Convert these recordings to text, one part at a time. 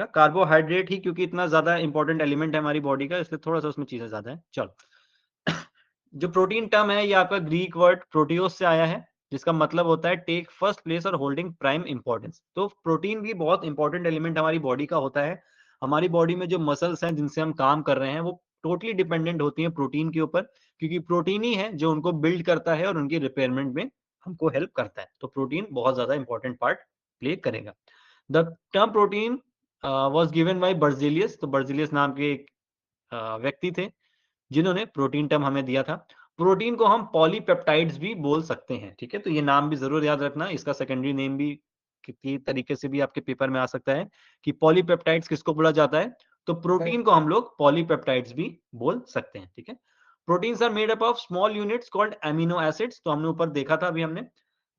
Carbohydrate ही क्योंकि इतना ज्यादा इंपॉर्टेंट एलिमेंट है हमारी बॉडी का, इसलिए थोड़ा सा उसमें चीजें ज्यादा है। चलो जो प्रोटीन टर्म है ये आपका ग्रीक वर्ड प्रोटियोस से आया है, जिसका मतलब होता है टेक फर्स्ट प्लेस और होल्डिंग प्राइम इंपॉर्टेंस। तो प्रोटीन भी बहुत इंपॉर्टेंट एलिमेंट हमारी बॉडी का होता है। हमारी बॉडी में जो मसल्स हैं जिनसे हम काम कर रहे हैं वो टोटली डिपेंडेंट होती हैं प्रोटीन के ऊपर, क्योंकि प्रोटीन ही है जो उनको बिल्ड करता है और उनकी रिपेयरमेंट में हमको हेल्प करता है। तो प्रोटीन बहुत ज्यादा इंपॉर्टेंट पार्ट प्ले करेगा। The term protein was given by Berzelius. तो बर्जिलियस नाम के एक व्यक्ति थे जिन्होंने प्रोटीन टर्म हमें दिया था। प्रोटीन को हम पॉलीपेप्टाइड्स भी बोल सकते हैं, ठीक है। तो ये नाम भी जरूर याद रखना, इसका सेकेंडरी नेम भी किसी तरीके से भी आपके पेपर में आ सकता है कि पॉलीपेप्टाइड्स किसको बोला जाता है। तो प्रोटीन को हम लोग पॉलीपेप्टाइड्स भी बोल सकते हैं, ठीक है। Proteins are made up of small units called amino acids. तो हमने ऊपर देखा था अभी हमने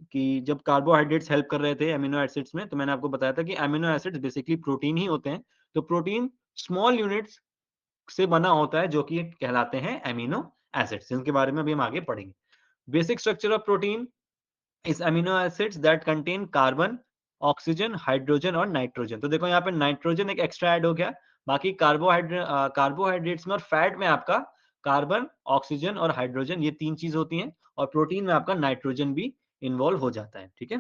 कि जब कार्बोहाइड्रेट्स हेल्प कर रहे थे एमिनो एसिड्स में, तो मैंने आपको बताया था कि एमिनो एसिड्स बेसिकली प्रोटीन ही होते हैं। तो प्रोटीन स्मॉल यूनिट्स से बना होता है जो कि कहलाते हैं एमिनो एसिड्स, जिनके बारे में अभी हम आगे पढ़ेंगे। Basic structure of protein is amino acids that contain carbon, oxygen, hydrogen और नाइट्रोजन। तो देखो यहाँ पे नाइट्रोजन एक एक्स्ट्रा ऐड हो गया। बाकी कार्बोहाइड्रेट्स में और फैट में आपका कार्बन, ऑक्सीजन और हाइड्रोजन ये तीन चीज होती हैं, और प्रोटीन में आपका नाइट्रोजन भी इन्वॉल्व हो जाता है, ठीक है।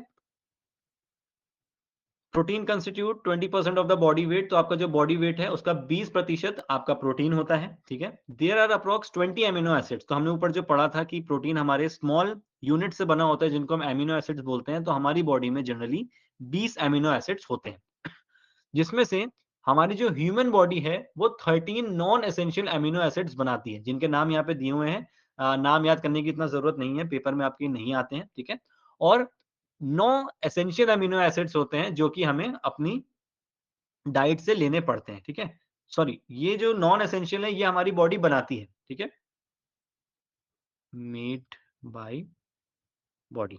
Protein constitute 20% of the body weight. तो आपका जो बॉडी वेट है उसका 20% आपका प्रोटीन होता है, ठीक है। There are approx 20 amino acids. तो हमने ऊपर जो पढ़ा था कि प्रोटीन हमारे स्मॉल यूनिट से बना होता है जिनको हम एमिनो एसिड्स बोलते हैं। तो हमारी बॉडी में जनरली 20 एमिनो एसिड्स होते हैं, जिसमें से हमारी जो ह्यूमन बॉडी है वो 13 नॉन एसेंशियल एमिनो एसिड्स बनाती है, जिनके नाम यहाँ पे दिए हुए हैं। नाम याद करने की इतना जरूरत नहीं है, पेपर में आपके नहीं आते हैं, ठीक है। और 9 एसेंशियल अमीनो एसिड्स होते हैं जो कि हमें अपनी डाइट से लेने पड़ते हैं, ठीक है। सॉरी, ये जो नॉन एसेंशियल है ये हमारी बॉडी बनाती है, ठीक है, मेड बाय बॉडी,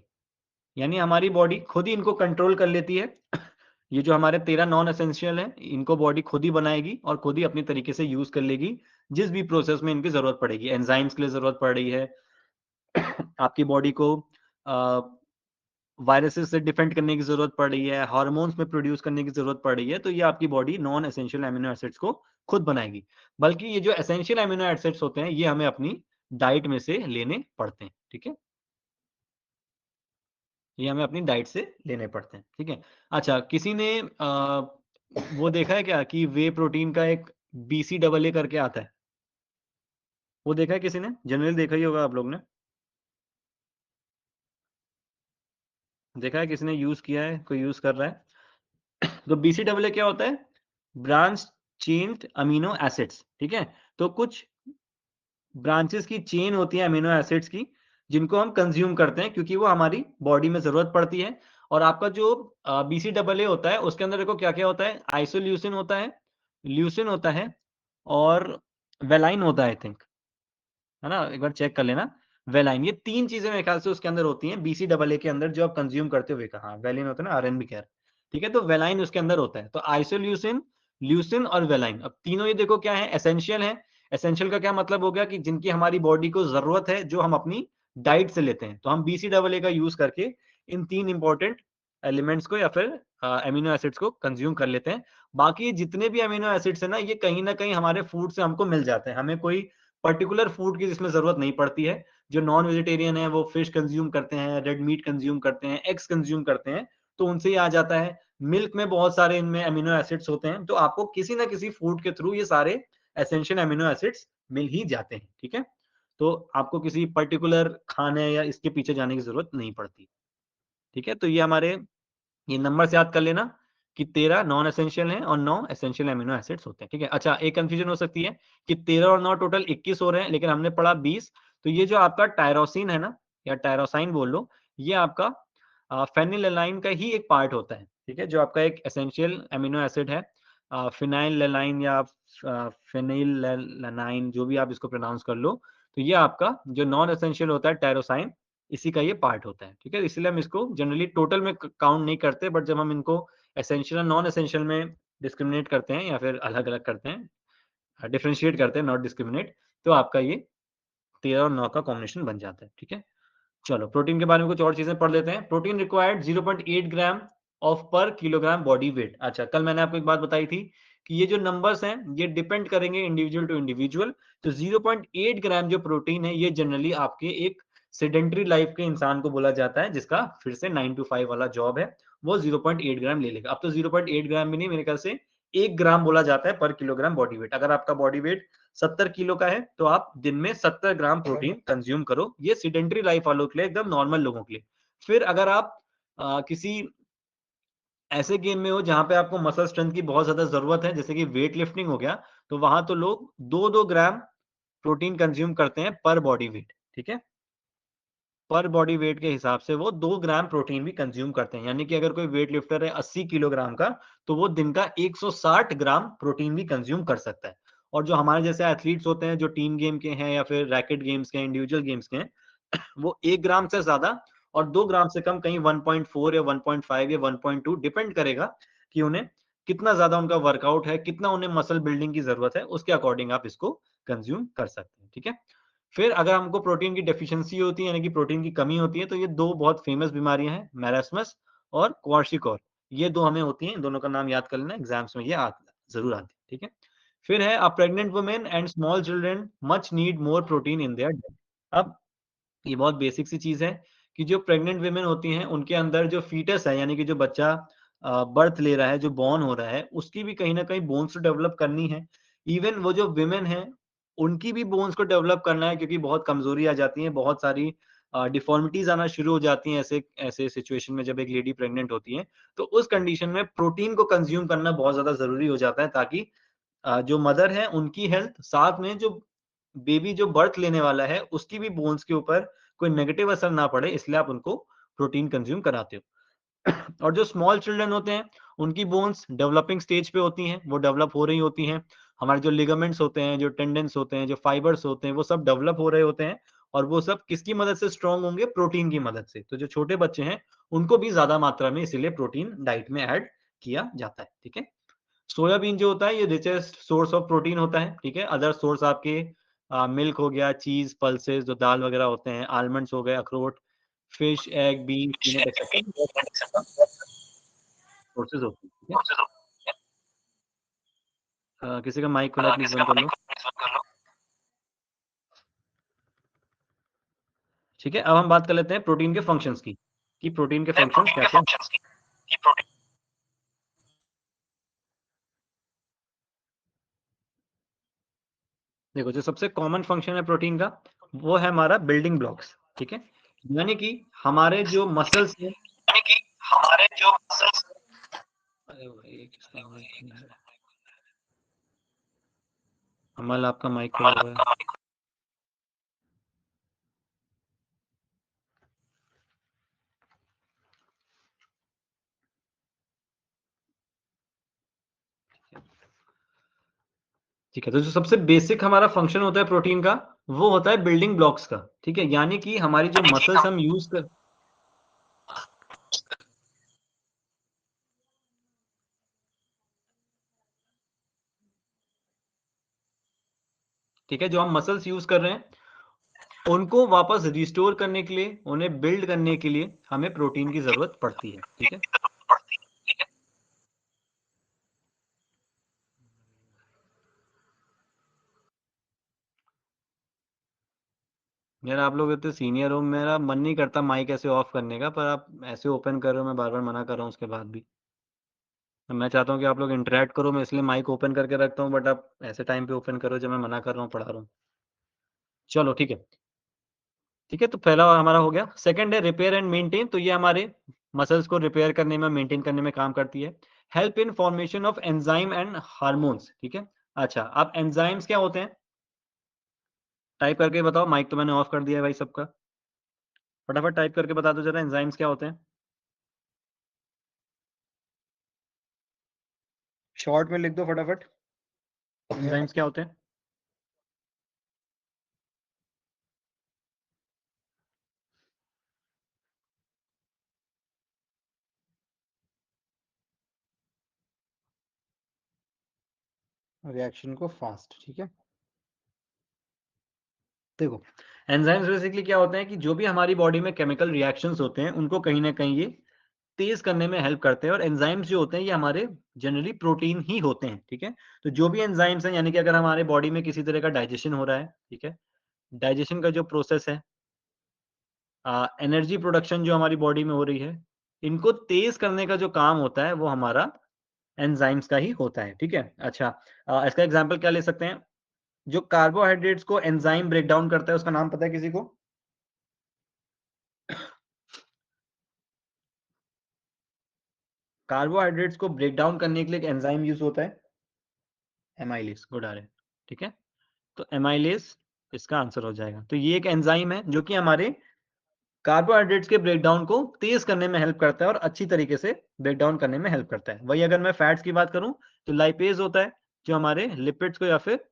यानी हमारी बॉडी खुद ही इनको कंट्रोल कर लेती है। ये जो हमारे 13 नॉन एसेंशियल हैं इनको बॉडी खुद ही बनाएगी और खुद ही अपनी तरीके से यूज कर लेगी जिस भी प्रोसेस में इनकी जरूरत पड़ेगी। एंजाइम्स के लिए जरूरत पड़ रही है आपकी बॉडी को, वायरसेस से डिफेंड करने की जरूरत पड़ रही है, हार्मोन्स में प्रोड्यूस करने की जरूरत पड़ रही है, तो ये आपकी body non essential amino acids को खुद बनाएगी। बल्कि ये जो एसेंशियल एमिनो एसिड्स होते हैं ये हमें अपनी डाइट में से लेने पड़ते हैं, ठीक है। ये हमें अपनी डाइट से लेने पड़ते हैं, ठीक है। अच्छा, किसी ने वो देखा है क्या कि वे प्रोटीन का एक BCAA करके आता है? वो देखा है किसी ने? जनरली देखा ही होगा आप लोग ने। देखा है किसी ने यूज किया है, कोई यूज कर रहा है? तो BCAA क्या होता है? ब्रांच चेन्ड अमीनो एसिड्स, ठीक है। तो कुछ ब्रांचेस की चेन होती है अमीनो एसिड्स की, जिनको हम कंज्यूम करते हैं क्योंकि वो हमारी बॉडी में जरूरत पड़ती है। और आपका जो BCAA होता है उसके अंदर देखो क्या क्या होता है, आइसोल्यूसिन होता है, ल्यूसिन होता है और वेलाइन होता है, आई थिंक, है ना। एक बार चेक कर लेना। वेलाइन, ये तीन चीजें मेरे ख्याल से उसके अंदर होती हैं BCAA के अंदर, जो आप कंज्यूम करते हुए कहा वेलिन होता है ना, RN भी कह रहे, ठीक है। तो वेलाइन उसके अंदर होता है। तो आइसोल्यूसिन, ल्यूसिन और वेलाइन, अब तीनों ये देखो क्या है, एसेंशियल है। एसेंशियल का क्या मतलब हो गया कि जिनकी हमारी बॉडी को जरूरत है, जो हम अपनी डाइट से लेते हैं। तो हम BCAA का यूज करके इन तीन इंपॉर्टेंट एलिमेंट्स को या फिर अमीनो एसिड्स को कंज्यूम कर लेते हैं। बाकी जितने भी अमीनो एसिड्स है ना, ये कहीं ना कहीं हमारे फूड से हमको मिल जाते हैं। हमें कोई पर्टिकुलर फूड की जिसमें जरूरत नहीं पड़ती है। जो नॉन वेजिटेरियन है वो फिश कंज्यूम करते हैं, रेड मीट कंज्यूम करते हैं, एग्स कंज्यूम करते हैं, तो उनसे ही आ जाता है। मिल्क में बहुत सारे इनमें अमीनो एसिड्स होते हैं, तो आपको किसी ना किसी फूड के थ्रू ये सारे एसेंशियल अमीनो एसिड्स मिल ही जाते हैं, ठीक है। तो आपको किसी पर्टिकुलर खाने या इसके पीछे जाने की जरूरत नहीं पड़ती, ठीक है। तो ये हमारे, ये नंबर से याद कर लेना कि 13 नॉन एसेंशियल हैं और 9 एसेंशियल एमिनो एसिड्स होते हैं, ठीक है। अच्छा, एक कंफ्यूजन हो सकती है कि 13 और 9 टोटल 21 हो रहे हैं, लेकिन हमने पढ़ा 20। तो ये जो आपका टायरोसिन है ना, या टायरोसाइन बोल लो, ये आपका फेनिलएलाइन का ही एक पार्ट होता है, ठीक है, जो आपका एक एसेंशियल एमिनो एसिड है। फिनाइलएलाइन या फेनिलएलानाइन, जो भी आप इसको प्रोनाउंस कर लो, तो ये आपका जो नॉन एसेंशियल होता है टायरोसाइन, इसी का ये पार्ट होता है, ठीक है। इसलिए हम इसको जनरली टोटल में काउंट नहीं करते, बट जब हम इनको एसेंशियल और नॉन एसेंशियल में डिस्क्रिमिनेट करते हैं या फिर अलग अलग करते हैं, डिफरेंशिएट करते हैं, नॉट डिस्क्रिमिनेट, तो आपका ये 13 और 9 का कॉम्बिनेशन बन जाता है, ठीक है। चलो, प्रोटीन के बारे में कुछ और चीजें पढ़ लेते हैं। प्रोटीन रिक्वायर्ड 0.8 ग्राम ऑफ पर किलोग्राम बॉडी वेट। अच्छा, कल मैंने आपको एक बात बताई थी कि ये जो नंबर्स हैं, ये डिपेंड करेंगे इंडिविजुअल टू इंडिविजुअल। तो 0.8 ग्राम जो प्रोटीन है, ये जनरली आपके एक सेडेंटरी लाइफ के इंसान को बोला जाता है, जिसका फिर से 9 टू 5 वाला जॉब है, वो 0.8 ग्राम ले लेगा। अब तो 0.8 ग्राम भी नहीं, मेरे ख्याल से 1 ग्राम बोला जाता है पर किलोग्राम बॉडी वेट। अगर आपका बॉडी वेट 70 किलो का है, तो आप दिन में 70 ग्राम प्रोटीन कंज्यूम करो। ये सेडेंटरी लाइफ वालों के लिए, एकदम नॉर्मल लोगों के लिए। फिर अगर आप किसी ऐसे गेम में हो जहाँ पे आपको मसल स्ट्रेंथ की बहुत ज़्यादा ज़रूरत है, जैसे कि वेट लिफ्टिंग हो गया, तो वहाँ तो लोग 2-2 ग्राम प्रोटीन कंज़्यूम करते हैं पर बॉडी वेट, ठीक है? पर बॉडी वेट के हिसाब से वो 2 ग्राम प्रोटीन भी कंज़्यूम करते हैं। यानी कि अगर कोई वेट लिफ्टर है 80 किलोग्राम का, तो वो दिन का 160 ग्राम प्रोटीन भी कंज़्यूम कर सकता है। और जो हमारे जैसे एथलीट्स होते हैं, जो टीम गेम के हैं या फिर रैकेट गेम्स के हैं, इंडिविजुअल गेम्स के हैं, वो 1 ग्राम से ज़्यादा और 2 ग्राम से कम, कहीं 1.4 या 1.5 या 1.2, डिपेंड करेगा कि उन्हें कितना ज़्यादा उनका वर्कआउट है, कितना उन्हें मसल बिल्डिंग की ज़रूरत है, उसके अकॉर्डिंग आप इसको कंज़्यूम कर सकते हैं, ठीक है? फिर अगर हमको प्रोटीन की डेफिशिएंसी होती है, यानी कि प्रोटीन की कमी होती है, तो ये 2 बहुत फेमस बीमारियाँ हैं, मैरास्मस और क्वार्शियोर। ये 2 हमें होती हैं, इन दोनों का नाम याद कर लेना, एग्ज़ाम्स में ये ज़रूर आती है, ठीक है? फिर है, अ pregnant woman and small children much need more protein in their diet. अब ये बहुत बेसिक सी चीज़ है कि जो प्रेग्नेंट वुमेन होती हैं, उनके अंदर जो फीटस है, यानी कि जो बच्चा बर्थ ले रहा है, जो बॉर्न हो रहा है, उसकी भी कहीं न कहीं बोन्स तो डेवलप करनी है। इवन वो जो वुमेन हैं, उनकी भी बोन्स को डेवलप करना है, क्योंकि बहुत कमज़ोरी आ जाती है, बहुत सारी डिफ़ॉर्मिटीज़ आना शुरू हो जाती हैं ऐसे ऐसे सिचुएशन में, जब एक लेडी प्रेग्नेंट होती है। तो उस कंडीशन में प्रोटीन को कंज़्यूम करना बहुत ज़्यादा ज़रूरी हो जाता है, ताकि जो मदर है उनकी हेल्थ, साथ में जो बेबी जो बर्थ लेने वाला है, उसकी भी बोन्स के ऊपर कोई नेगेटिव असर ना पड़े, इसलिए आप उनको प्रोटीन कंज्यूम कराते हो। और जो स्मॉल चिल्ड्रन होते हैं, उनकी बोन्स डेवलपिंग स्टेज पे होती हैं, वो डेवलप हो रही होती हैं। हमारे जो लिगामेंट्स होते हैं, जो टेंडन्स होते हैं, जो फाइबर्स होते हैं, वो सब डेवलप हो रहे होते हैं, और वो सब किसकी मदद से स्ट्रॉन्ग होंगे? प्रोटीन की मदद से। तो जो छोटे बच्चे हैं, उनको भी ज़्यादा मात्रा में इसीलिए प्रोटीन डाइट में ऐड किया जाता है, ठीक है? सोयाबीन जो होता है, ये रिचेस्ट सोर्स ऑफ प्रोटीन होता है, ठीक है? अदर सोर्स आपके मिल्क हो गया, चीज़, पल्सेस जो दाल वगैरह होते हैं, आलमंड्स हो गए, अखरोट, fish, egg, beans, peanut etcetera, sources होते हैं, ठीक है? किसी का माइक खुला है, प्लीज़ बंद कर लो। ठीक है, अब हम बात कर लेते हैं प्रोटीन के फंक्शंस की, कि प्रोटीन के फंक्शंस क्या-क्या हैं? देखो, जो सबसे कॉमन फंक्शन है प्रोटीन का, वो है हमारा बिल्डिंग ब्लॉक्स, ठीक है? यानी कि हमारे जो मसल्स हैं, अरे भाई, ये किसका माइक खुला है? अमल, आपका माइक खुला हुआ है। ठीक है, तो जो सबसे बेसिक हमारा फंक्शन होता है प्रोटीन का, वो होता है बिल्डिंग ब्लॉक्स का, ठीक है? यानी कि हमारी जो मसल्स हम यूज़ कर ठीक है, जो हम मसल्स यूज़ कर रहे हैं, उनको वापस रिस्टोर करने के लिए, उन्हें बिल्ड करने के लिए हमें प्रोटीन की ज़रूरत पड़ती है, ठीक है? यार, आप लोग इतने सीनियर हो, मेरा मन नहीं करता माइक ऐसे ऑफ करने का, पर आप ऐसे ओपन कर रहे हो, मैं बार-बार मना कर रहा हूँ उसके बाद भी। मैं चाहता हूँ कि आप लोग इंटरैक्ट करो, मैं इसलिए माइक ओपन करके रखता हूँ, बट आप ऐसे टाइम पे ओपन करो जब मैं मना कर रहा हूँ, पढ़ा रहा हूँ। चलो, ठीक है। ठीक है, तो पहला हमारा हो गया। सेकंड है रिपेयर एंड मेंटेन, तो ये हमारे मसल्स को रिपेयर करने में, मेंटेन करने में काम करती है। Help in formation of enzyme and hormones, ठीक है? अच्छा, अब एंजाइम्स क्या होते हैं? टाइप करके बताओ, माइक तो मैंने ऑफ कर दिया है भाई सबका। फटाफट टाइप करके बता दो ज़रा, एंजाइम्स क्या होते हैं? शॉर्ट में लिख दो फटाफट, एंजाइम्स क्या होते हैं? रिएक्शन को फास्ट, ठीक है? देखो, एंजाइम्स बेसिकली क्या होते हैं कि जो भी हमारी बॉडी में केमिकल रिएक्शंस होते हैं, उनको कहीं न कहीं ये तेज करने में हेल्प करते हैं। और एंजाइम्स जो होते हैं ये हमारे जनरली प्रोटीन ही होते हैं, ठीक है। तो जो भी एंजाइम्स हैं, यानी कि अगर हमारे बॉडी में किसी तरह का डाइजेशन हो रहा है, ठीक है, डाइजेशन का जो प्रोसेस है, एनर्जी प्रोडक्शन जो हमारी बॉडी में हो रही है, इनको तेज करने का जो काम होता है वो हमारा एंजाइम्स का ही होता है, ठीक है। अच्छा, इसका एग्जांपल क्या ले सकते हैं? जो कार्बोहाइड्रेट्स को एंजाइम ब्रेक डाउन करता है उसका नाम पता है किसी को? कार्बोहाइड्रेट्स को ब्रेक डाउन करने के लिए एक एंजाइम यूज होता है, एमाइलेज। गुड आ रहे हैं, ठीक है। तो एमाइलेज इसका आंसर हो जाएगा। तो ये एक एंजाइम है जो कि हमारे कार्बोहाइड्रेट्स के ब्रेकडाउन को तेज करने में हेल्प करता है और अच्छी तरीके से ब्रेकडाउन करने में हेल्प करता है। वही अगर मैं फैट्स की बात करूं तो लाइपेज होता है जो हमारे लिपिड्स को या फिर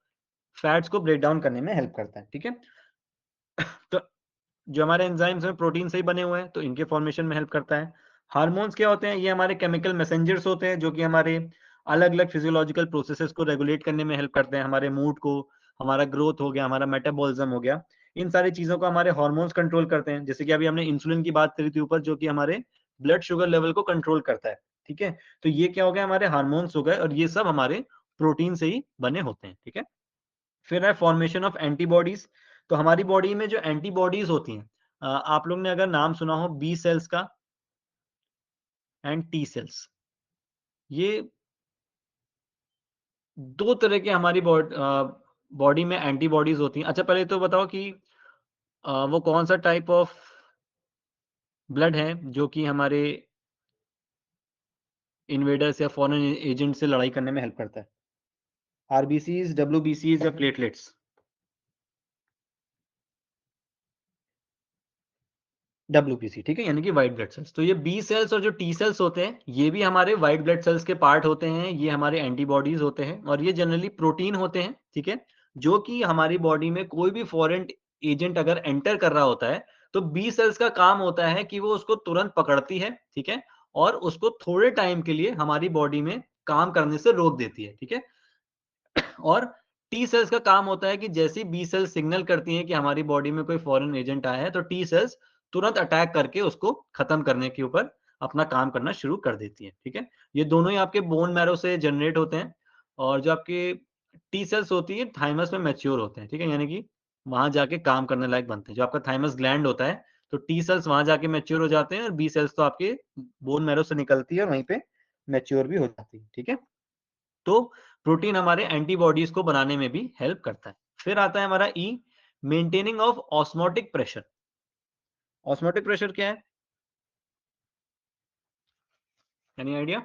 फैट्स को ब्रेक डाउन करने में हेल्प करता है, ठीक है। तो जो हमारे एंजाइम्स हैं प्रोटीन से ही बने हुए हैं तो इनके फॉर्मेशन में हेल्प करता है। हार्मोन्स क्या होते हैं? ये हमारे केमिकल मैसेंजर्स होते हैं जो कि हमारे अलग अलग फिजियोलॉजिकल प्रोसेसेस को रेगुलेट करने में हेल्प करते हैं। हमारे मूड को, हमारा ग्रोथ हो गया, हमारा मेटाबॉलिज्म हो गया, इन सारी चीजों को हमारे हार्मोन्स कंट्रोल करते हैं। जैसे कि अभी हमने इंसुलिन की बात करी थी ऊपर, जो कि हमारे ब्लड शुगर लेवल को कंट्रोल करता है, ठीक है। तो ये क्या हो गया? हमारे हार्मोन्स हो गए और ये सब हमारे प्रोटीन से ही बने होते हैं, ठीक है। फिर है फॉर्मेशन ऑफ एंटीबॉडीज। तो हमारी बॉडी में जो एंटीबॉडीज होती हैं, आप लोग ने अगर नाम सुना हो बी सेल्स का एंड टी सेल्स, ये दो तरह के हमारी बॉडी में एंटीबॉडीज होती हैं। अच्छा, पहले तो बताओ कि वो कौन सा टाइप ऑफ ब्लड है जो कि हमारे इन्वेडर्स या फॉरेन एजेंट से लड़ाई करने में हेल्प करता है? आरबीसीज, डब्ल्यूबीसीज या प्लेटलेट्स? डब्ल्यूबीसी, ठीक है, यानी कि व्हाइट ब्लड सेल्स। तो ये बी सेल्स और जो टी सेल्स होते हैं ये भी हमारे व्हाइट ब्लड सेल्स के पार्ट होते हैं। ये हमारे एंटीबॉडीज होते हैं और ये जनरली प्रोटीन होते हैं, ठीक है, जो कि हमारी बॉडी में कोई भी फॉरेन एजेंट अगर एंटर कर रहा होता है तो बी सेल्स का काम होता है कि वो उसको तुरंत पकड़ती है, ठीक है, और उसको थोड़े टाइम के लिए हमारी बॉडी में काम करने से रोक देती है, ठीक है। और टी सेल्स का काम होता है कि जैसे बी सेल्स सिग्नल करती हैं कि हमारी बॉडी में कोई फॉरेन एजेंट आया है तो टी सेल्स तुरंत अटैक करके उसको खत्म करने के ऊपर अपना काम करना शुरू कर देती है, ठीक है। ये दोनों ही आपके बोन मैरो से जनरेट होते हैं और जो आपके टी सेल्स होती है थाइमस में मैच्योर होते हैं, ठीक है, यानी कि वहां जाके काम करने लायक बनते हैं। जो आपका थाइमस ग्लैंड होता है तो टी सेल्स वहां जाके मैच्योर हो जाते हैं और बी सेल्स तो आपके बोन मैरो से निकलती है और वहीं पे मैच्योर भी हो जाती है, ठीक है। तो प्रोटीन हमारे एंटीबॉडीज को बनाने में भी हेल्प करता है। फिर आता है हमारा ई, maintaining of osmotic pressure. Osmotic pressure क्या है? Any idea?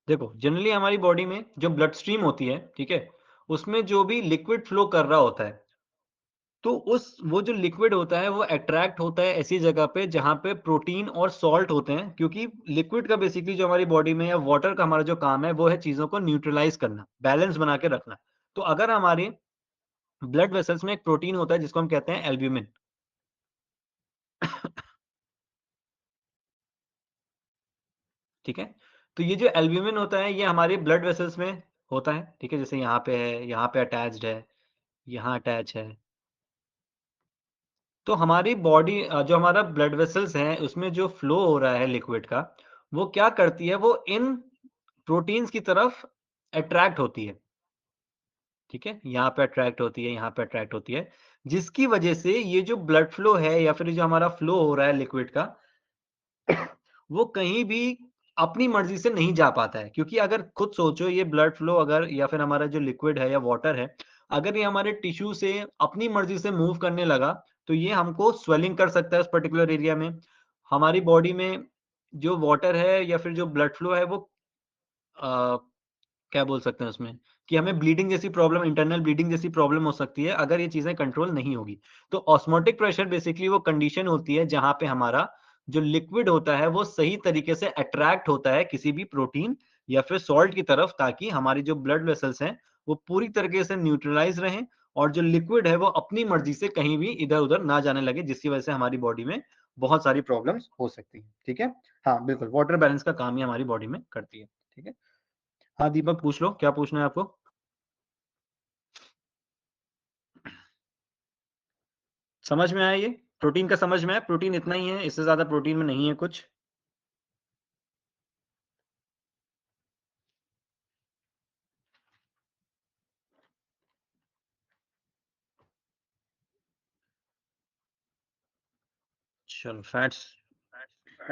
देखो, जनरली हमारी बॉडी में जो ब्लड स्ट्रीम होती है, ठीक है, उसमें जो भी लिक्विड फ्लो कर रहा होता है तो उस वो जो लिक्विड होता है वो अट्रैक्ट होता है ऐसी जगह पे जहां पे प्रोटीन और सॉल्ट होते हैं, क्योंकि लिक्विड का बेसिकली जो हमारी बॉडी में या वाटर का हमारा जो काम है वो है चीजों को न्यूट्रलाइज करना, बैलेंस बना के रखना। तो अगर हमारे ब्लड वेसल्स में एक प्रोटीन होता है जिसको हम कहते हैं एल्ब्यूमिन, ठीक है। तो ये जो एल्ब्यूमिन होता है ये हमारे ब्लड वेसल्स में होता है, ठीक है, जैसे यहाँ पे है, यहाँ पे अटैच्ड है, यहाँ अटैच है। तो हमारी बॉडी जो हमारा ब्लड वेसल्स है उसमें जो फ्लो हो रहा है लिक्विड का, वो क्या करती है, वो इन प्रोटीन्स की तरफ अट्रैक्ट होती है, ठीक है, यहाँ पे अट्रैक्ट होती है, यहाँ पे अट्रैक्ट होती है, जिसकी वजह से ये जो ब्लड फ्लो है या फिर जो हमारा फ्लो हो रहा है लिक्विड का, वो कहीं भी अपनी मर्जी से नहीं जा पाता है। क्योंकि अगर खुद सोचो ये ब्लड फ्लो अगर या फिर हमारा जो लिक्विड है या वाटर है, अगर ये हमारे टिश्यू से अपनी मर्जी से मूव करने लगा तो ये हमको स्वेलिंग कर सकता है उस पर्टिकुलर एरिया में। हमारी बॉडी में जो वाटर है या फिर जो ब्लड फ्लो है वो क्या बोल सकते हैं उसमें, कि हमें ब्लीडिंग जैसी प्रॉब्लम, इंटरनल ब्लीडिंग जैसी प्रॉब्लम हो सकती है अगर ये चीजें कंट्रोल नहीं होगी। तो ऑस्मोटिक प्रेशर बेसिकली वो कंडीशन होती है जहां पे हमारा जो लिक्विड होता है वो सही तरीके से अट्रैक्ट होता है किसी भी प्रोटीन या फिर सॉल्ट की तरफ, ताकि हमारी जो ब्लड वेसल्स हैं वो पूरी तरीके से न्यूट्रलाइज रहें और जो लिक्विड है वो अपनी मर्जी से कहीं भी इधर उधर ना जाने लगे, जिसकी वजह से हमारी बॉडी में बहुत सारी प्रॉब्लम्स हो सकती है, ठीक है। हाँ बिल्कुल, वाटर बैलेंस का काम ही हमारी बॉडी में करती है, ठीक है। हाँ दीपक पूछ लो, क्या पूछना है आपको? समझ में आया ये? प्रोटीन का समझ में आया? प्रोटीन इतना ही है, इससे ज्यादा प्रोटीन में नहीं है कुछ। चलो फैट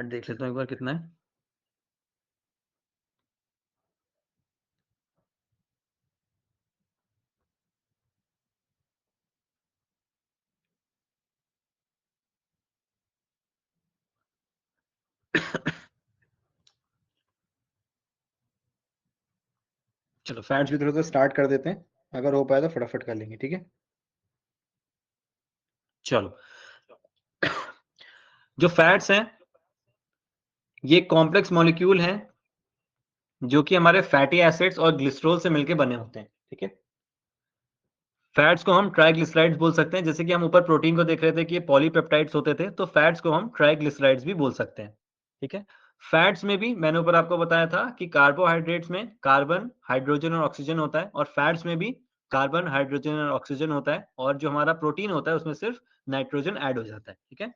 देख लेता हूँ एक बार कितना है। चलो फैट्स की तरफ से स्टार्ट कर देते हैं, अगर हो पाए तो फटाफट कर लेंगे, ठीक है। चलो जो फैट्स हैं ये कॉम्प्लेक्स मॉलिक्यूल हैं जो कि हमारे फैटी एसिड्स और ग्लिसरॉल से मिलकर बने होते हैं, ठीक है। फैट्स को हम ट्राइग्लिसराइड्स बोल सकते हैं, जैसे कि हम ऊपर प्रोटीन को देख रहे थे कि ये पॉलीपेप्टाइड्स होते थे, तो फैट्स को हम ट्राइग्लिसराइड्स भी बोल सकते हैं, ठीक है। फैट्स में भी मैंने ऊपर आपको बताया था कि कार्बोहाइड्रेट्स में कार्बन, हाइड्रोजन और ऑक्सीजन होता है, और फैट्स में भी कार्बन, हाइड्रोजन और ऑक्सीजन होता है, और जो हमारा प्रोटीन होता है उसमें सिर्फ नाइट्रोजन ऐड हो जाता है, ठीक है।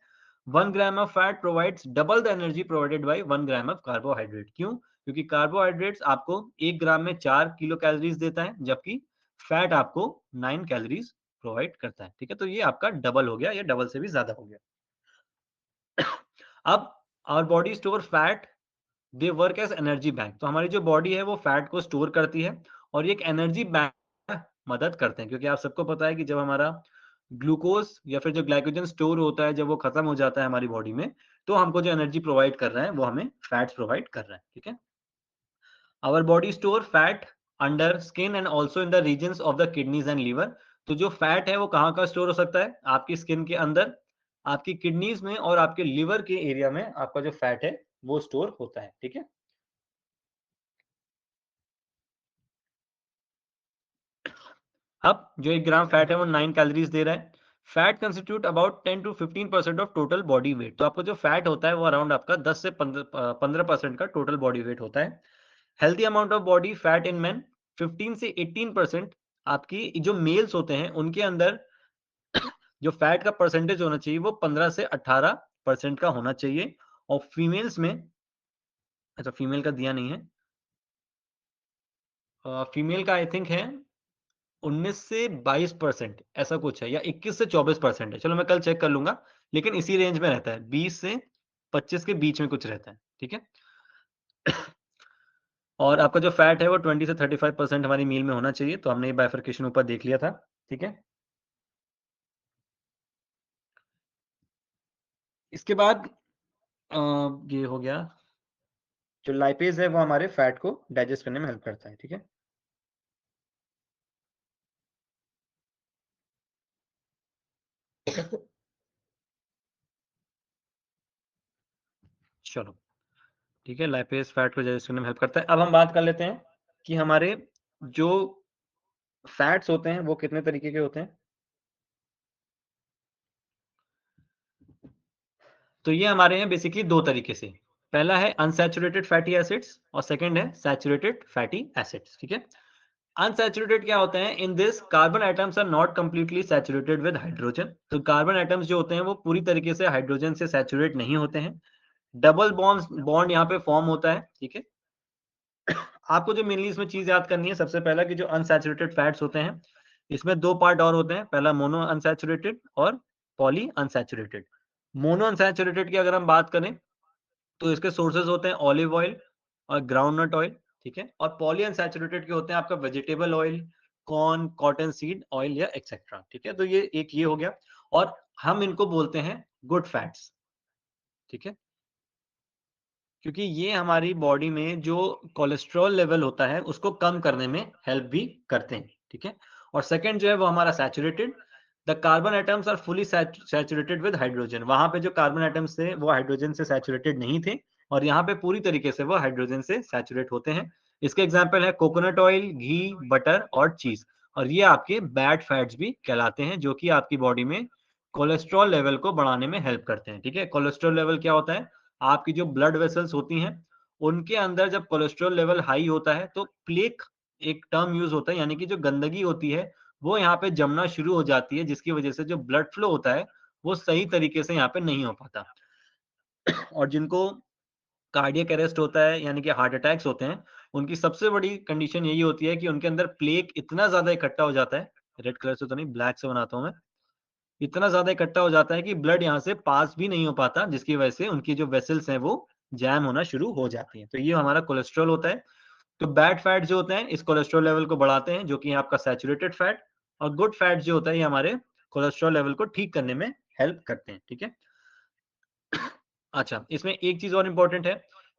1 gram of fat provides double the energy provided by 1 gram of carbohydrate. क्यों? क्योंकि कार्बोहाइड्रेट्स आपको 1 ग्राम में 4 किलो कैलोरीज देता है, जबकि फैट आपको 9 कैलोरीज प्रोवाइड करता है, ठीक है। तो ये आपका डबल हो गया, या डबल से भी ज्यादा हो गया। अब our body store fat, they work as energy bank. तो हमारी जो बॉडी है वो फैट को स्टोर करती है, और ये एक एनर्जी बैंक मदद करते हैं, क्योंकि आप सबको पता है कि जब हमारा ग्लूकोज या फिर जो ग्लाइकोजन स्टोर होता है जब वो खत्म हो जाता है हमारी बॉडी में, तो हमको जो एनर्जी प्रोवाइड कर रहा है वो हमें फैट्स प्रोवाइड कर रहा है, ठीक है। Our body store fat under skin and also in the regions of the kidneys and liver। तो जो फैट है वो कहाँ का स्टोर हो सकता है? आपकी स्किन के अंदर, आपकी किडनीज में और आपके लिवर के एरिया में आपका जो फैट है वो स्टोर होता है, ठीक है। अब जो 1 ग्राम फैट है वो 9 कैलोरीज दे रहा है। Fat constitute about 10 to 15% of total body weight. तो आपका जो फैट होता है वो अराउंड आपका 10 से 15% का टोटल बॉडी वेट होता है। Healthy amount of body fat in man 15 से 18%। आपकी जो मेल्स होते हैं उनके अंदर जो फैट का परसेंटेज होना चाहिए वो 15 से 18% का होना चाहिए, और फीमेल्स में, अच्छा फीमेल का दिया नहीं है, फीमेल का आई थिंक है 19 से 22% ऐसा कुछ है, या 21 से 24% है। चलो मैं कल चेक कर लूंगा, लेकिन इसी रेंज में रहता है, 20 से 25 के बीच में कुछ रहता है, ठीक है। और आपका जो फैट है वो 20 से 35% हमारी मील में होना चाहिए। तो हमने ये बाइफर्केशन ऊपर देख लिया था, ठीक है। इसके बाद ये हो गया, जो लाइपेज है वो हमारे फैट को डाइजेस्ट करने में हेल्प करता है, ठीक है। चलो ठीक है, लाइपेज फैट को डाइजेस्ट करने में हेल्प करता है। अब हम बात कर लेते हैं कि हमारे जो फैट्स होते हैं वो कितने तरीके के होते हैं। तो ये हमारे हैं बेसिकली दो तरीके से। पहला है अनसैचुरेटेड फैटी एसिड्स, और सेकंड है सैचुरेटेड फैटी एसिड्स, ठीक है। अनसैचुरेटेड क्या होते हैं? In this carbon atoms are not completely saturated with hydrogen. तो कार्बन एटम्स जो होते हैं वो पूरी तरीके से हाइड्रोजन से सैचुरेट नहीं होते हैं। डबल बॉन्ड यहाँ पे फॉर्म होता है, ठीक है। आपको जो मेनली इसमें चीज याद करनी है, सबसे पहला कि जो अनसैचुरेटेड फैट्स होते हैं इसमें दो पार्ट और होते हैं, पहला मोनो अनसैचुरेटेड और पॉली अनसैचुरेटेड। मोनो अनसैचुरेटेड की अगर हम बात करें तो इसके सोर्सेज होते हैं ऑलिव ऑयल और ग्राउंडनट ऑयल, ठीक है। और पॉली अनसैचुरेटेड के होते हैं आपका vegetable oil, corn, cotton seed oil या एक्सेट्रा, ठीक है। तो ये एक ये हो गया, और हम इनको बोलते हैं गुड फैट्स, ठीक है। क्योंकि ये हमारी बॉडी में जो कोलेस्ट्रॉल लेवल होता है उसको कम करने में हेल्प भी करते हैं, ठीक है। और सेकंड जो है वो हमारा saturated, the carbon atoms are fully saturated with hydrogen. वहां पे जो कार्बन एटम्स थे वो हाइड्रोजन से सैचुरेटेड नहीं थे, और यहाँ पे पूरी तरीके से वो हाइड्रोजन से सैचुरेट होते हैं। इसके एग्जाम्पल है कोकोनट ऑयल, घी, बटर और चीज। और ये आपके बैड फैट्स भी कहलाते हैं, जो कि आपकी बॉडी में कोलेस्ट्रॉल लेवल को बढ़ाने में हेल्प करते हैं, ठीक है। कोलेस्ट्रॉल लेवल क्या होता है? आपकी जो ब्लड वेसल्स होती हैं उनके अंदर जब कोलेस्ट्रॉल लेवल हाई होता है तो प्लेक एक टर्म यूज़ होता है, यानी कि जो गंदगी होती है, वो यहाँ पे जमना शुरू हो जाती है, जिसकी वजह से जो ब्लड फ्लो होता है, वो सही तरीके से यहाँ पे नहीं हो पाता। और जिनको कार्डियक अरेस्ट होता है, यानी कि हार्ट अटैक्स होते हैं, उनकी सबसे बड़ी कंडीशन यही होती है कि उनके अंदर प्लेक इतना ज़्यादा इकट्ठा हो जाता है, रेड कलर से तो नहीं, ब्लैक से बनाता हूँ मैं। इतना ज़्यादा इकट्ठा हो जाता है कि ब्लड यहाँ से पास भी नहीं हो पाता, जिसकी वजह से उनकी जो वेसल्स हैं, वो जैम होना शुरू हो जाती हैं। तो ये हमारा कोलेस्ट्रॉल होता है। तो बैड फैट जो होते हैं, इस कोलेस्ट्रॉल लेवल को बढ़ाते हैं, जो कि है आपका सैचुरेटेड फैट, और गुड फैट जो होता है, ये हमारे कोलेस्ट्रॉल लेवल को ठीक करने में हेल्प करते हैं, ठीक है? अच्छा, इसमें एक चीज़ और इम्पोर्टेंट है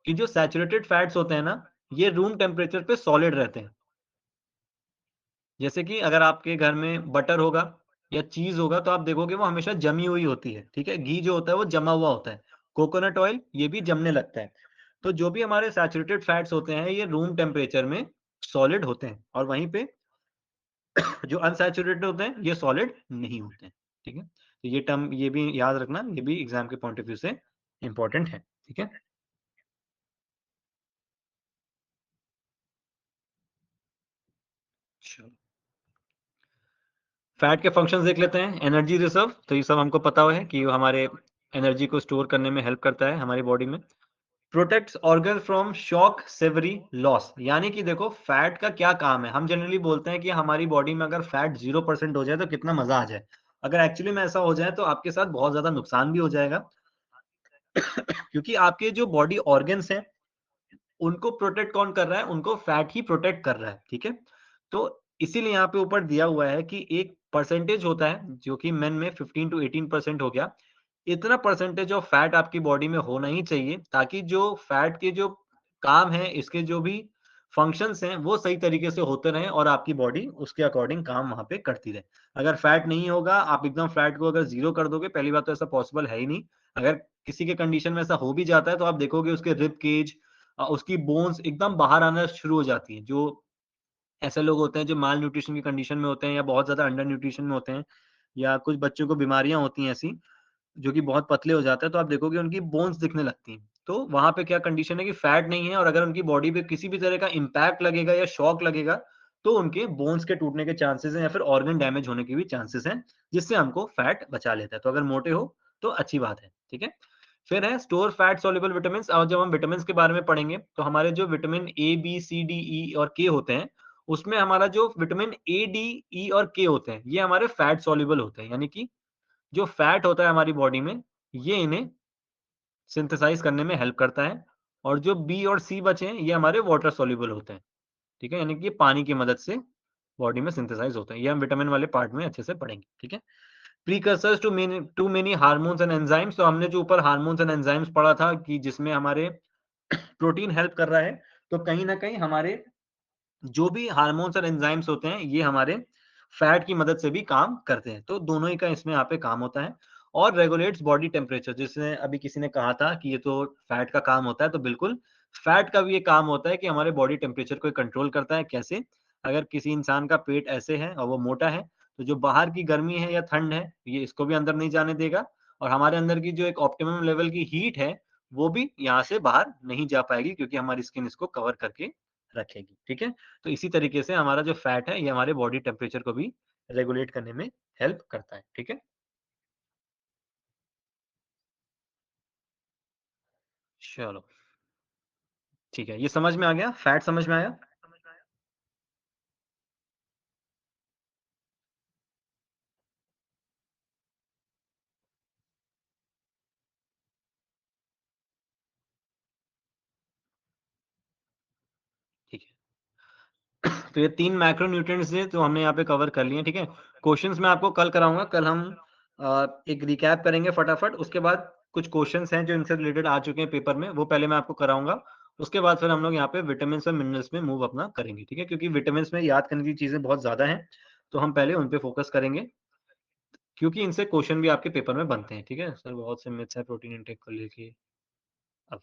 कि जो सैचुरेटेड फैट्स होते हैं ना, ये रूम टेम्परेचर पे सॉलिड रहते हैं। जैसे कि अगर आपके घर में बटर होगा या चीज़ होगा, तो आप देखोगे वो हमेशा जमी हुई होती है, ठीक है? घी जो होता है वो जमा हुआ होता है। कोकोनट ऑयल ये भी जमने लगता है। तो जो भी हमारे सैचुरेटेड फैट्स होते हैं, ये रूम टेम्परेचर में सॉलिड होते हैं, और वहीं पे जो अनसैचुरेटेड होते हैं, ये सॉलिड नहीं होते हैं, ठीक है? तो ये टर्म ये भी याद रखना, ये भी एग्ज़ाम के पॉइंट ऑफ व्यू से इम्पोर्टेंट है, ठीक है? चलो। फैट के फंक्शंस देख लेते हैं। एनर्जी रिजर्व, तो ये सब हमको पता है कि वो हमारे एनर्जी को स्टोर करने में हेल्प करता है हमारी बॉडी में। Protects organ from shock severe loss, यानी कि देखो फैट का क्या काम है। हम जनरली बोलते हैं कि हमारी बॉडी में अगर फैट 0% हो जाए तो कितना मजा आ जाए। अगर एक्चुअली में ऐसा हो जाए तो आपके साथ बहुत ज्यादा नुकसान भी हो जाएगा। क्योंकि आपके जो बॉडी ऑर्गन्स हैं, उनको प्रोटेक्ट कौन कर रहा है? उनको फैट ही प्रोटेक्ट कर रहा है, ठीक है? तो इसीलिए यहाँ पे ऊपर दिया हुआ है कि एक परसेंटेज होता है, जो कि मेन में 15 टू 18% हो गया। इतना परसेंटेज ऑफ फैट आपकी बॉडी में होना ही चाहिए, ताकि जो फैट के जो काम है, इसके जो भी फंक्शंस हैं, वो सही तरीके से होते रहें और आपकी बॉडी उसके अकॉर्डिंग काम वहाँ पे करती रहे। अगर फैट नहीं होगा, आप एकदम फैट को अगर 0 कर दोगे, पहली बात तो ऐसा पॉसिबल है ही नहीं। अगर किसी के कंडीशन में ऐसा हो भी जाता है, तो आप देखोगे उसके रिब केज उसकी बोन्स एकदम बाहर आना शुरू हो जाती हैं। जो ऐसे लोग होते हैं जो माल न्यूट्रिशन की कंडीशन में होते हैं, या बहुत ज़्यादा अंडर न्यूट्रिशन में होते हैं, या कुछ बच्चों को बीमारियाँ होती हैं ऐसी, जो कि बहुत पतले हो जाते हैं, तो आप देखोगे उनकी बोन्स दिखने लगती हैं। तो वहाँ पे क्या कंडीशन है कि फैट नहीं है, और अगर उनकी बॉडी पे किसी भी तरह का इम्पैक्ट लगेगा या शॉक लगेगा, तो उनके बोन्स के टूटने के चांसेस हैं, या फिर ऑर्गन डैमेज होने के भी चांसेस हैं, जिससे हमको फैट बचा लेता है। तो अगर मोटे हो तो अच्छी बात है, ठीक है? फिर है स्टोर फैट सॉल्युबल विटामिन्स, और जब हम विटामिन्स के बारे में पढ़ेंगे, तो हमारे जो vitamin A, B, C, D, E और के होते हैं, उसमें हमारा जो विटामिन ए, डी, ई और के होते हैं, ये हमारे फैट सॉल्युबल होते हैं, यानी कि जो फैट होता है हमारी बॉडी में, ये इन्हें सिंथेसाइज़ करने में हेल्प करता है, और जो बी और सी बचे हैं, ये हमारे वाटर सॉल्युबल होते हैं, ठीक है? यानी कि ये पानी की मदद से बॉडी में सिंथेसाइज़ होते हैं। ये हम विटामिन वाले पार्ट में अच्छे से पढ़ेंगे, ठीक है? Precursors to many hormones and enzymes, तो हमने जो ऊपर हार्मोन्स एंड एंजाइम्स पढ़ा था कि जिसमें हमारे प्रोटीन हेल्प कर रहा है, तो कहीं न कहीं हमारे जो भी हार्मोन्स और एंजाइम्स होते हैं, ये हमारे फैट की मदद से भी काम करते हैं। तो दोनों ही का इसमें यहाँ पे काम होता है, और रेगुलेट्स बॉडी टेम्परेचर, जैसे अभी किसी ने कहा था कि ये तो फैट का काम होता है, तो बिल्कुल फैट का भी ये काम होता है कि हमारे बॉडी टेम्परेचर को कंट्रोल करता है। कैसे? अगर किसी इंसान का पेट ऐसे है और वो मोटा है, तो जो बाहर की गर्मी है या ठंड है, ये इसको भी अंदर नहीं जाने देगा, और हमारे अंदर की जो एक ऑप्टिमम लेवल की हीट है, वो भी यहाँ से बाहर नहीं जा पाएगी, क्योंकि हमारी स्किन इसको कवर करके रखेगी, ठीक है? तो इसी तरीके से हमारा जो फैट है, ये हमारे बॉडी टेम्परेचर को भी रेगुलेट करने में हेल्प करता है, ठीक है? चलो, ठीक है। ये समझ में आ गया? फैट समझ में आया? ठीक है। तो ये 3 मैक्रोन्यूट्रिएंट्स थे, जो हमने यहाँ पे कवर कर लिए हैं, ठीक है? क्वेश्चंस मैं आपको कल कराऊँगा। कल हम एक रिकैप करेंगे फटाफट, उसके बाद कुछ क्वेश्चंस हैं जो इनसे रिलेटेड आ चुके हैं पेपर में, वो पहले मैं आपको कराऊँगा। उसके बाद फिर हम लोग यहाँ पे विटामिन्स और मिनरल्स में मूव अपना करेंगे, ठीक है? क्योंकि विटामिन्स में याद करने की चीज़ें बहुत ज़्यादा हैं, तो हम पहले उन पे फोकस करेंगे, क्योंकि इनसे क्वेश्चन भी आपके पेपर में बनते हैं, ठीक है? सर बहुत से मिथ्स हैं प्रोटीन इनटेक को लेके। अब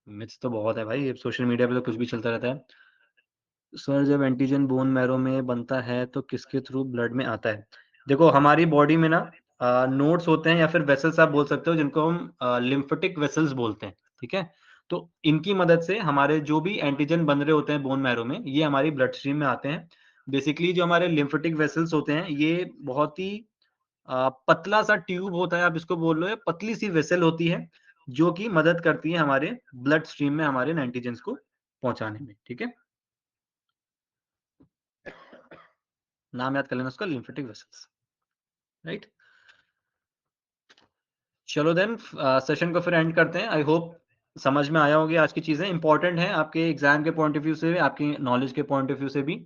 मिथ्स तो बहुत है भाई, ये सोशल मीडिया पे तो कुछ भी चलता रहता है। सर जब एंटीजन बोन मैरो में बनता है तो किसके थ्रू ब्लड में आता है? देखो हमारी बॉडी में ना नोड्स होते हैं, या फिर वेसल्स आप बोल सकते हो, जिनको हम लिम्फेटिक वेसल्स बोलते हैं, ठीक है? तो इनकी मदद से हमारे जो भी एंटीजन बन रहे होते हैं बोन मैरो में, ये हमारी ब्लड स्ट्रीम में आते हैं। बेसिकली जो हमारे लिम्फेटिक वेसल्स होते हैं, ये बहुत ही पतला सा ट्यूब होता है, आप इसको बोल लो, या पतली सी वेसल होती है, जो कि मदद करती है हमारे ब्लड स्ट्रीम में हमारे एंटीजेंस को पहुंचाने में। ठीक है, नाम याद कर लेना उसका, लिम्फेटिक वेसल्स, राइट। चलो देन सेशन को फिर एंड करते हैं। आई होप समझ में आया होगी आज की चीजें, इंपॉर्टेंट है आपके एग्जाम के पॉइंट ऑफ व्यू से, आपकी नॉलेज के पॉइंट ऑफ व्यू से भी।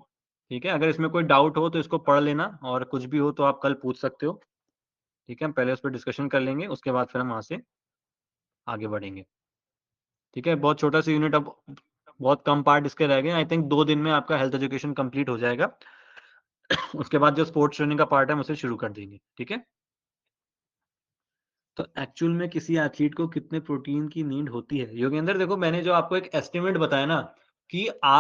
ठीक है, अगर इसमें कोई डाउट हो तो इसको पढ़ लेना, और कुछ भी हो तो आप कल पूछ सकते हो। ठीक है, हम पहले उस पर डिस्कशन कर लेंगे, उसके बाद फिर हम वहां से आगे बढ़ेंगे। ठीक है, बहुत छोटा सा यूनिट, अब बहुत कम पार्ट इसके रह गए। आई थिंक 2 दिन में आपका हेल्थ एजुकेशन कंप्लीट हो जाएगा। उसके बाद जो स्पोर्ट्स ट्रेनिंग का पार्ट है हम उसे शुरू कर देंगे। ठीक है, तो एक्चुअल में किसी एथलीट को कितने प्रोटीन की नीड होती है? योगेंद्र देखो, मैंने जो आपको एक एस्टिमेट बताया ना, कि